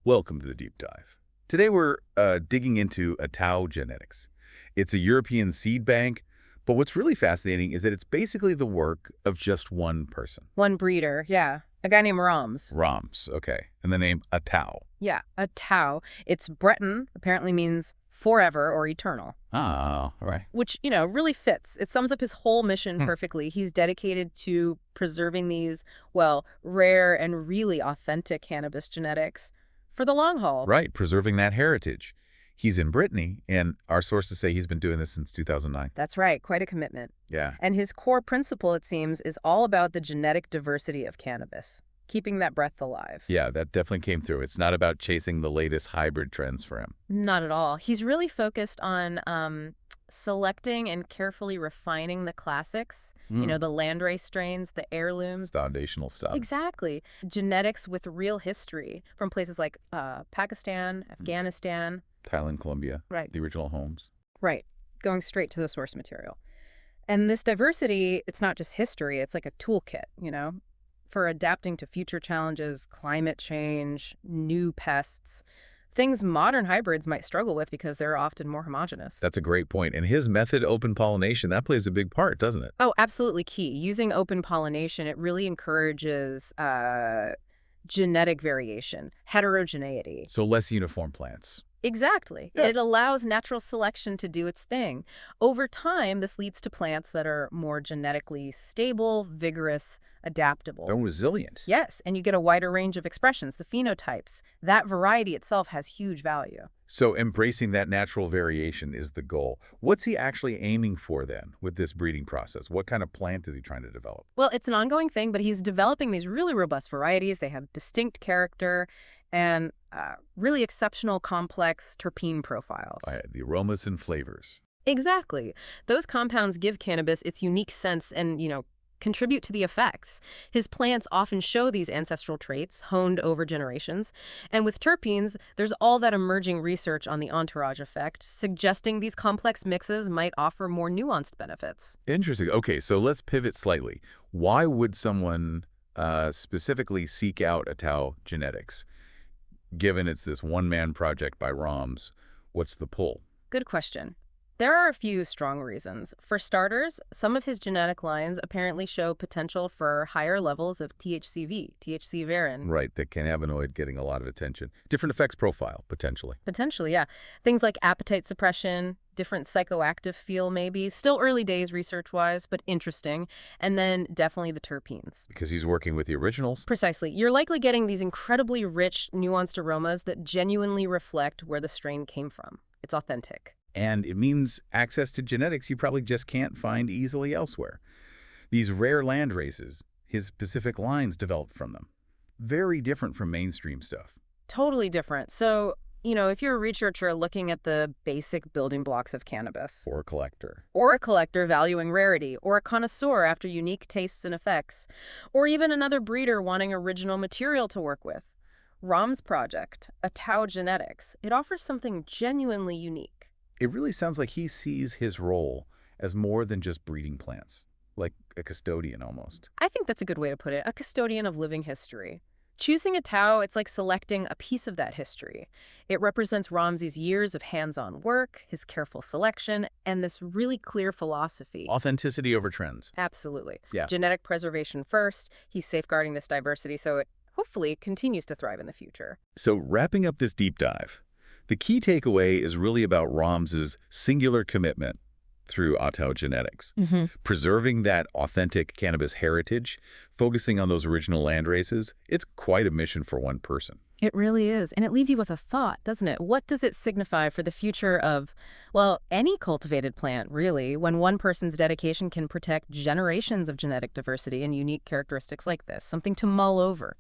Welcome to the deep dive. Today we're digging into ATAO genetics. It's a European seed bank, but what's really fascinating is that it's basically the work of just one person. One breeder, yeah. A guy named Roms. Rams, okay, and the name ATAO. Yeah, a Tao. It's Breton, apparently means forever or eternal, Ah, all right. which, really fits. It sums up his whole mission Hmm. perfectly. He's dedicated to preserving these, well, rare and really authentic cannabis genetics for the long haul. Right, preserving that heritage. He's in Brittany, and our sources say he's been doing this since 2009. That's right, quite a commitment. Yeah, And his core principle, it seems, is all about the genetic diversity of cannabis, keeping that breath alive. yeah, that definitely came through. It's not about chasing the latest hybrid trends for him. Not at all. He's really focused on selecting and carefully refining the classics, Hmm. the landrace strains, the heirlooms. Foundational stuff. Exactly. Genetics with real history from places like Pakistan, Afghanistan. Thailand, Colombia, Right. the original homes. Right. Going straight to the source material. And this diversity, it's not just history, it's like a toolkit, for adapting to future challenges, climate change, new pests, things modern hybrids might struggle with because they're often more homogeneous. That's a great point. And his method, open pollination, that plays a big part, doesn't it? Oh, absolutely key. Using open pollination, it really encourages genetic variation, heterogeneity. So less uniform plants. Exactly. Yeah. It allows natural selection to do its thing. Over time, this leads to plants that are more genetically stable, vigorous, adaptable. They're resilient. Yes, and you get a wider range of expressions, the phenotypes. That variety itself has huge value. So embracing that natural variation is the goal. What's he actually aiming for then with this breeding process? What kind of plant is he trying to develop? Well, it's an ongoing thing, but he's developing these really robust varieties. They have distinct character and really exceptional complex terpene profiles. The aromas and flavors. Exactly. Those compounds give cannabis its unique sense and, contribute to the effects. His plants often show these ancestral traits, honed over generations. And with terpenes, there's all that emerging research on the entourage effect, suggesting these complex mixes might offer more nuanced benefits. Interesting. Okay, so let's pivot slightly. Why would someone specifically seek out ATAO genetics? Given it's this one-man project by Roms, what's the pull? Good question. There are a few strong reasons. For starters, some of his genetic lines apparently show potential for higher levels of THCV, THC verin. Right, the cannabinoid getting a lot of attention. Different effects profile, potentially. Potentially, yeah. Things like appetite suppression, different psychoactive feel maybe. Still early days research-wise, but interesting. And then definitely the terpenes. Because he's working with the originals. Precisely. You're likely getting these incredibly rich, nuanced aromas that genuinely reflect where the strain came from. It's authentic. And it means access to genetics you probably just can't find easily elsewhere. These rare land races, his specific lines developed from them. Very different from mainstream stuff. Totally different. So, if you're a researcher looking at the basic building blocks of cannabis, For a collector. or a collector valuing rarity, or a connoisseur after unique tastes and effects, or even another breeder wanting original material to work with, Rom's project, ATAO Genetics, it offers something genuinely unique. It really sounds like he sees his role as more than just breeding plants, like a custodian almost. I think that's a good way to put it, a custodian of living history. Choosing ATAO, it's like selecting a piece of that history. It represents Ramsey's years of hands-on work, his careful selection, and this really clear philosophy. Authenticity over trends. Absolutely. Yeah. Genetic preservation first. He's safeguarding this diversity so it hopefully continues to thrive in the future. So wrapping up this deep dive, the key takeaway is really about Rams's singular commitment through ATAO genetics. Preserving that authentic cannabis heritage, focusing on those original land races, it's quite a mission for one person. It really is. And it leaves you with a thought, doesn't it? What does it signify for the future of, well, any cultivated plant, really, when one person's dedication can protect generations of genetic diversity and unique characteristics like this? Something to mull over.